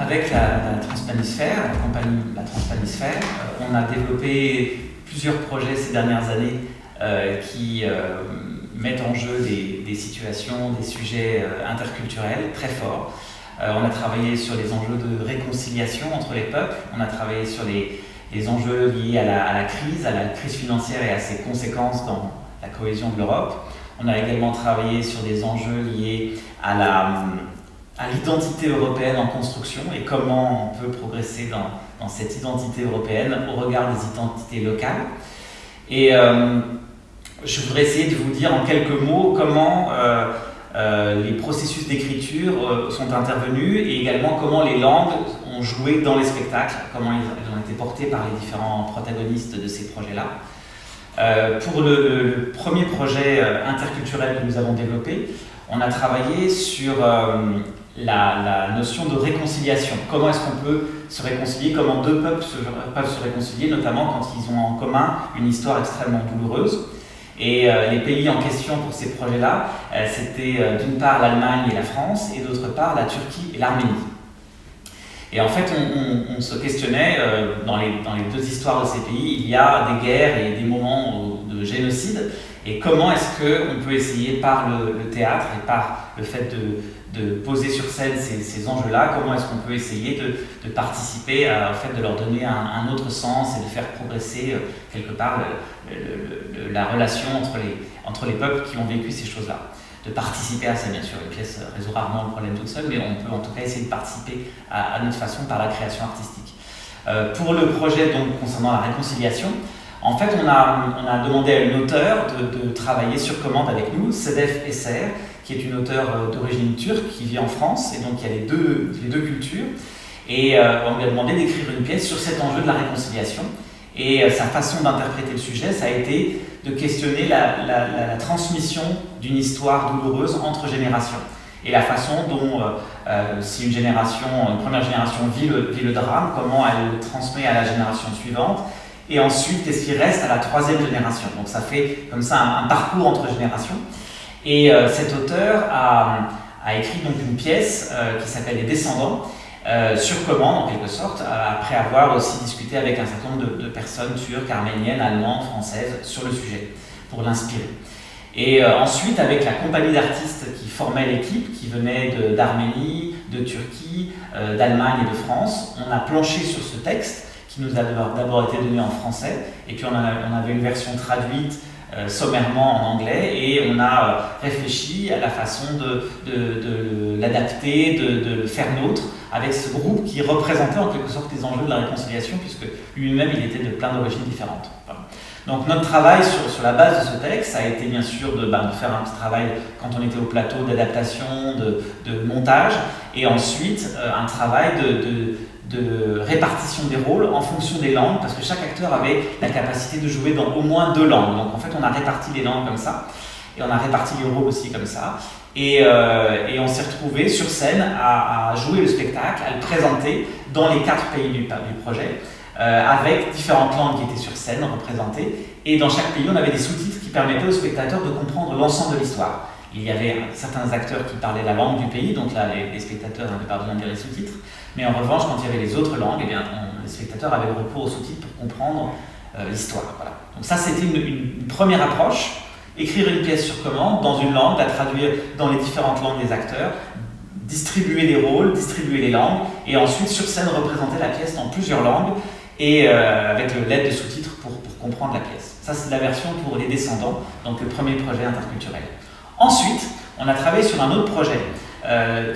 avec la Transpanisphère, la compagnie La Transpanisphère, on a développé plusieurs projets ces dernières années qui mettent en jeu des situations, des sujets interculturels très forts. On a travaillé sur les enjeux de réconciliation entre les peuples, on a travaillé sur les enjeux liés à la crise financière et à ses conséquences dans la cohésion de l'Europe. On a également travaillé sur des enjeux liés à l'identité européenne en construction et comment on peut progresser dans cette identité européenne au regard des identités locales. Et je voudrais essayer de vous dire en quelques mots comment les processus d'écriture sont intervenus et également comment les langues ont joué dans les spectacles, comment elles ont été portées par les différents protagonistes de ces projets-là. Pour le premier projet interculturel que nous avons développé, on a travaillé sur la notion de réconciliation. Comment est-ce qu'on peut se réconcilier, comment deux peuples peuvent se réconcilier, notamment quand ils ont en commun une histoire extrêmement douloureuse. Et les pays en question pour ces projets-là, c'était d'une part l'Allemagne et la France, et d'autre part la Turquie et l'Arménie. Et en fait, on se questionnait, dans les deux histoires de ces pays, il y a des guerres et des moments de génocide, et comment est-ce qu'on peut essayer par le théâtre et par le fait de poser sur scène ces enjeux-là, comment est-ce qu'on peut essayer de participer au fait de leur donner un autre sens et de faire progresser quelque part la relation entre les peuples qui ont vécu ces choses-là. De participer à ça, bien sûr. Une pièce résout rarement le problème toute seule, mais on peut en tout cas essayer de participer à notre façon par la création artistique. Pour le projet donc, concernant la réconciliation, en fait, on a demandé à une auteure de travailler sur commande avec nous, Sedef Eser, qui est une auteure d'origine turque qui vit en France, et donc il y a les deux cultures. Et on lui a demandé d'écrire une pièce sur cet enjeu de la réconciliation. Et sa façon d'interpréter le sujet, ça a été de questionner la transmission d'une histoire douloureuse entre générations. Et la façon dont, si une première génération vit le drame, comment elle le transmet à la génération suivante. Et ensuite, qu'est-ce qui reste à la troisième génération. Donc ça fait comme ça un parcours entre générations. Et cet auteur a écrit donc une pièce qui s'appelle Les Descendants, sur commande en quelque sorte, après avoir aussi discuté avec un certain nombre de personnes turques, arméniennes, allemandes, françaises sur le sujet, pour l'inspirer. Et ensuite, avec la compagnie d'artistes qui formait l'équipe, qui venait d'Arménie, de Turquie, d'Allemagne et de France, on a planché sur ce texte qui nous a d'abord été donné en français, et puis on avait une version traduite sommairement en anglais, et on a réfléchi à la façon de l'adapter, de le faire nôtre, avec ce groupe qui représentait en quelque sorte les enjeux de la réconciliation, puisque lui-même il était de plein d'origines différentes. Voilà. Donc notre travail sur la base de ce texte, ça a été bien sûr de faire un petit travail quand on était au plateau d'adaptation, de montage, et ensuite un travail de répartition des rôles en fonction des langues, parce que chaque acteur avait la capacité de jouer dans au moins 2 langues. Donc en fait on a réparti les langues comme ça, et on a réparti les rôles aussi comme ça, et on s'est retrouvé sur scène à jouer le spectacle, à le présenter dans les 4 pays du projet, avec différentes langues qui étaient sur scène représentées, et dans chaque pays on avait des sous-titres qui permettaient aux spectateurs de comprendre l'ensemble de l'histoire. Il y avait certains acteurs qui parlaient la langue du pays, donc là les spectateurs n'avaient pas besoin de lire les sous-titres, mais en revanche quand il y avait les autres langues, eh bien, les spectateurs avaient le recours aux sous-titres pour comprendre l'histoire. Voilà. Donc ça c'était une première approche, écrire une pièce sur commande dans une langue, la traduire dans les différentes langues des acteurs, distribuer les rôles, distribuer les langues, et ensuite sur scène représenter la pièce dans plusieurs langues, et avec l'aide de sous-titres pour comprendre la pièce. Ça c'est la version pour Les Descendants, donc le premier projet interculturel. Ensuite, on a travaillé sur un autre projet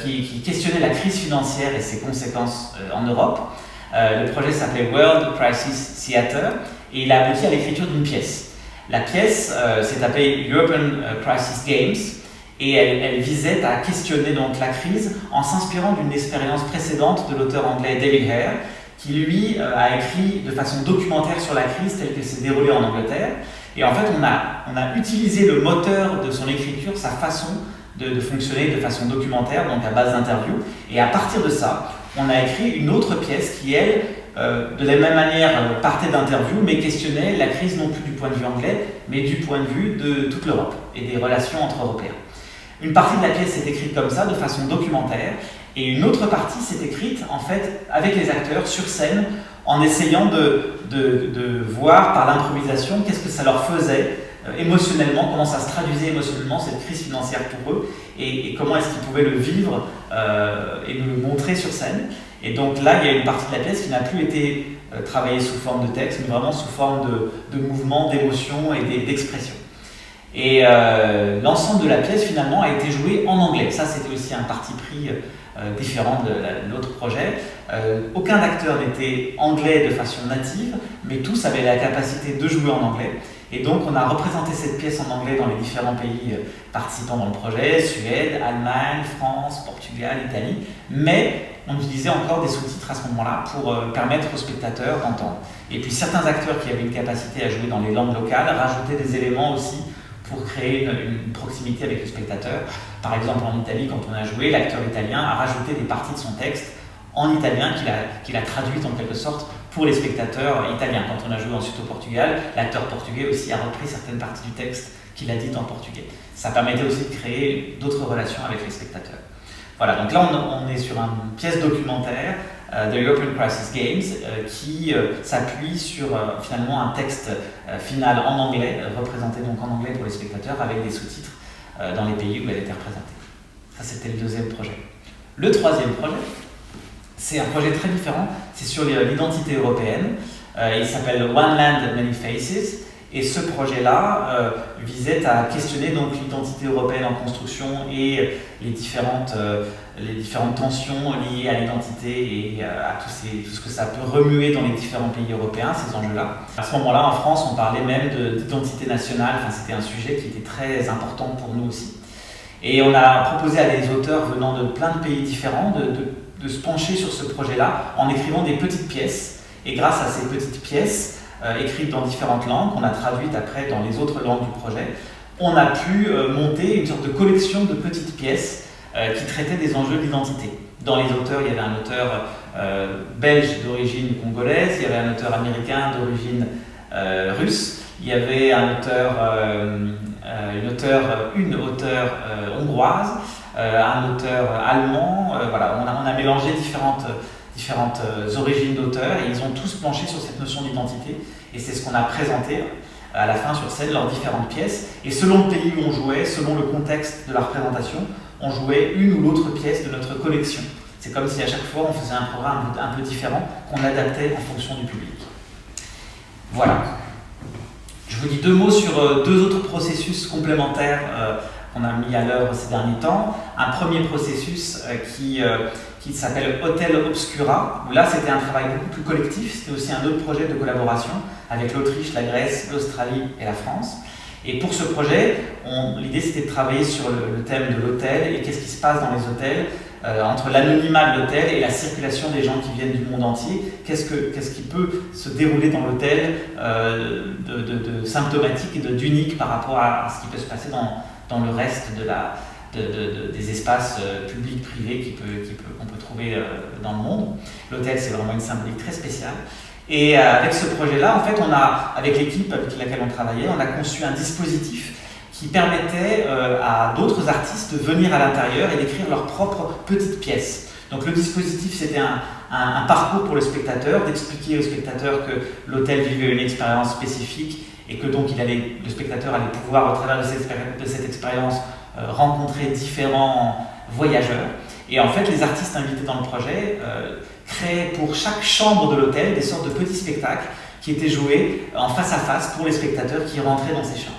qui questionnait la crise financière et ses conséquences en Europe. Le projet s'appelait World Crisis Theatre, et il a abouti à l'écriture d'une pièce. La pièce s'est appelée European Crisis Games, et elle visait à questionner donc la crise en s'inspirant d'une expérience précédente de l'auteur anglais David Hare, qui lui a écrit de façon documentaire sur la crise telle qu'elle s'est déroulée en Angleterre. Et en fait, on a utilisé le moteur de son écriture, sa façon de fonctionner de façon documentaire, donc à base d'interviews. Et à partir de ça, on a écrit une autre pièce qui, elle, de la même manière, partait d'interviews, mais questionnait la crise non plus du point de vue anglais, mais du point de vue de toute l'Europe et des relations entre Européens. Une partie de la pièce est écrite comme ça, de façon documentaire, Et une autre partie s'est écrite en fait avec les acteurs sur scène en essayant de voir par l'improvisation qu'est-ce que ça leur faisait émotionnellement, comment ça se traduisait émotionnellement cette crise financière pour eux et comment est-ce qu'ils pouvaient le vivre et nous le montrer sur scène. Et donc là, il y a une partie de la pièce qui n'a plus été travaillée sous forme de texte, mais vraiment sous forme de mouvement, d'émotion et d'expression. Et l'ensemble de la pièce finalement a été joué en anglais. Ça, c'était aussi un parti pris différent de l'autre projet. Aucun acteur n'était anglais de façon native, mais tous avaient la capacité de jouer en anglais. Et donc on a représenté cette pièce en anglais dans les différents pays participants dans le projet, Suède, Allemagne, France, Portugal, Italie, mais on utilisait encore des sous-titres à ce moment-là pour permettre aux spectateurs d'entendre. Et puis certains acteurs qui avaient une capacité à jouer dans les langues locales rajoutaient des éléments aussi pour créer une proximité avec le spectateur. Par exemple en Italie, quand on a joué, l'acteur italien a rajouté des parties de son texte en italien qu'il a traduite en quelque sorte pour les spectateurs italiens. Quand on a joué ensuite au Portugal, l'acteur portugais aussi a repris certaines parties du texte qu'il a dites en portugais. Ça permettait aussi de créer d'autres relations avec les spectateurs. Voilà, donc là on est sur une pièce documentaire, The European Crisis Games, qui s'appuie sur finalement un texte final en anglais, représenté donc en anglais pour les spectateurs, avec des sous-titres dans les pays où elle était représentée. Ça c'était le deuxième projet. Le troisième projet, c'est un projet très différent, c'est sur l'identité européenne. Il s'appelle One Land, Many Faces. Et ce projet-là visait à questionner donc l'identité européenne en construction et les différentes tensions liées à l'identité et à tout ce que ça peut remuer dans les différents pays européens, ces enjeux-là. À ce moment-là, en France, on parlait même d'identité nationale. Enfin, c'était un sujet qui était très important pour nous aussi. Et on a proposé à des auteurs venant de plein de pays différents de se pencher sur ce projet-là en écrivant des petites pièces. Et grâce à ces petites pièces, écrites dans différentes langues, qu'on a traduites après dans les autres langues du projet, on a pu monter une sorte de collection de petites pièces qui traitaient des enjeux d'identité. Dans les auteurs, il y avait un auteur belge d'origine congolaise, il y avait un auteur américain d'origine russe, il y avait une auteure hongroise, un auteur allemand. Voilà, on a mélangé différentes origines d'auteurs et ils ont tous planché sur cette notion d'identité et c'est ce qu'on a présenté à la fin sur scène, leurs différentes pièces, et selon le pays où on jouait, selon le contexte de la représentation, on jouait une ou l'autre pièce de notre collection. C'est comme si à chaque fois on faisait un programme un peu différent qu'on adaptait en fonction du public. Voilà. Je vous dis deux mots sur deux autres processus complémentaires qu'on a mis à l'œuvre ces derniers temps. Un premier processus qui s'appelle Hotel Obscura, où là c'était un travail beaucoup plus collectif, c'était aussi un autre projet de collaboration avec l'Autriche, la Grèce, l'Australie et la France. Et pour ce projet, l'idée c'était de travailler sur le thème de l'hôtel et qu'est-ce qui se passe dans les hôtels, entre l'anonymat de l'hôtel et la circulation des gens qui viennent du monde entier, qu'est-ce qui peut se dérouler dans l'hôtel de symptomatique et d'unique par rapport à ce qui peut se passer dans le reste des espaces publics, privés qu'on peut trouver dans le monde. L'hôtel, c'est vraiment une symbolique très spéciale. Et avec ce projet-là, en fait, avec l'équipe avec laquelle on travaillait, on a conçu un dispositif qui permettait à d'autres artistes de venir à l'intérieur et d'écrire leurs propres petites pièces. Donc le dispositif, c'était un parcours pour le spectateur, d'expliquer au spectateur que l'hôtel vivait une expérience spécifique et que donc le spectateur allait pouvoir, au travers de cette expérience, rencontrer différents voyageurs. Et en fait, les artistes invités dans le projet créaient pour chaque chambre de l'hôtel des sortes de petits spectacles qui étaient joués en face à face pour les spectateurs qui rentraient dans ces chambres.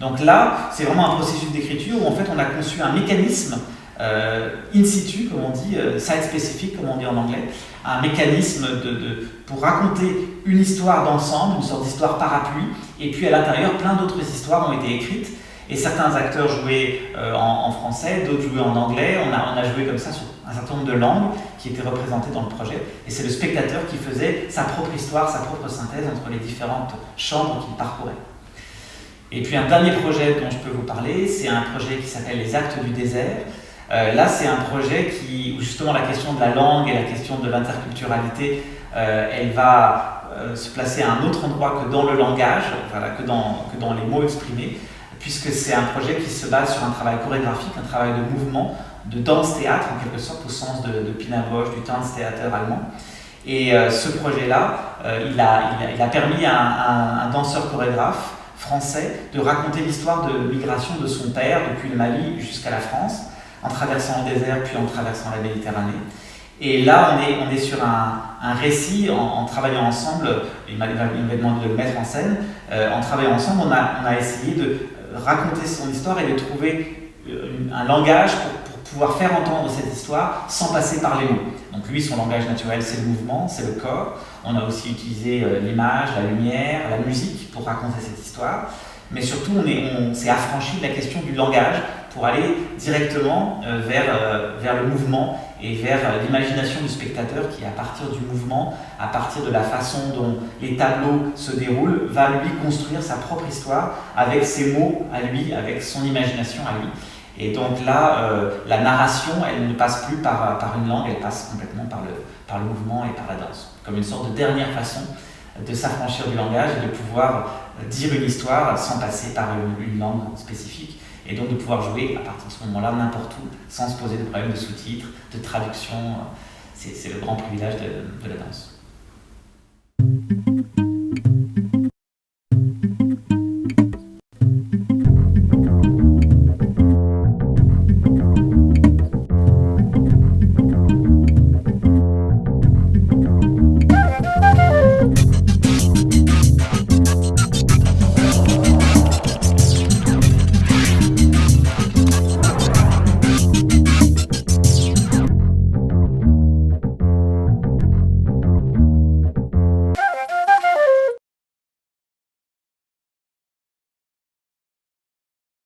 Donc là, c'est vraiment un processus d'écriture où en fait on a conçu un mécanisme in situ, comme on dit, site-spécifique, comme on dit en anglais, un mécanisme pour raconter une histoire d'ensemble, une sorte d'histoire parapluie, et puis à l'intérieur, plein d'autres histoires ont été écrites. Et certains acteurs jouaient en français, d'autres jouaient en anglais. On a joué comme ça sur un certain nombre de langues qui étaient représentées dans le projet. Et c'est le spectateur qui faisait sa propre histoire, sa propre synthèse entre les différentes chambres qu'il parcourait. Et puis un dernier projet dont je peux vous parler, c'est un projet qui s'appelle Les Actes du désert. Là, c'est un projet où justement la question de la langue et la question de l'interculturalité, elle va se placer à un autre endroit que dans le langage, voilà, que dans les mots exprimés, puisque c'est un projet qui se base sur un travail chorégraphique, un travail de mouvement, de danse-théâtre, en quelque sorte, au sens de Pina Bausch, du Tanztheater allemand. Et ce projet-là, il a permis à un danseur-chorégraphe français de raconter l'histoire de migration de son père depuis le Mali jusqu'à la France, en traversant le désert puis en traversant la Méditerranée. Et là, on est sur un récit, en travaillant ensemble, il m'a demandé de le mettre en scène, en travaillant ensemble, on a essayé de raconter son histoire et de trouver un langage pour pouvoir faire entendre cette histoire sans passer par les mots. Donc lui, son langage naturel, c'est le mouvement, c'est le corps. On a aussi utilisé l'image, la lumière, la musique pour raconter cette histoire. Mais surtout, on s'est affranchi de la question du langage pour aller directement vers le mouvement et vers l'imagination du spectateur qui, à partir du mouvement, à partir de la façon dont les tableaux se déroulent, va lui construire sa propre histoire avec ses mots à lui, avec son imagination à lui. Et donc là, la narration, elle ne passe plus par une langue, elle passe complètement par le mouvement et par la danse, comme une sorte de dernière façon de s'affranchir du langage et de pouvoir dire une histoire sans passer par une langue spécifique, et donc de pouvoir jouer à partir de ce moment-là n'importe où, sans se poser de problème de sous-titres, de traduction. C'est le grand privilège de la danse.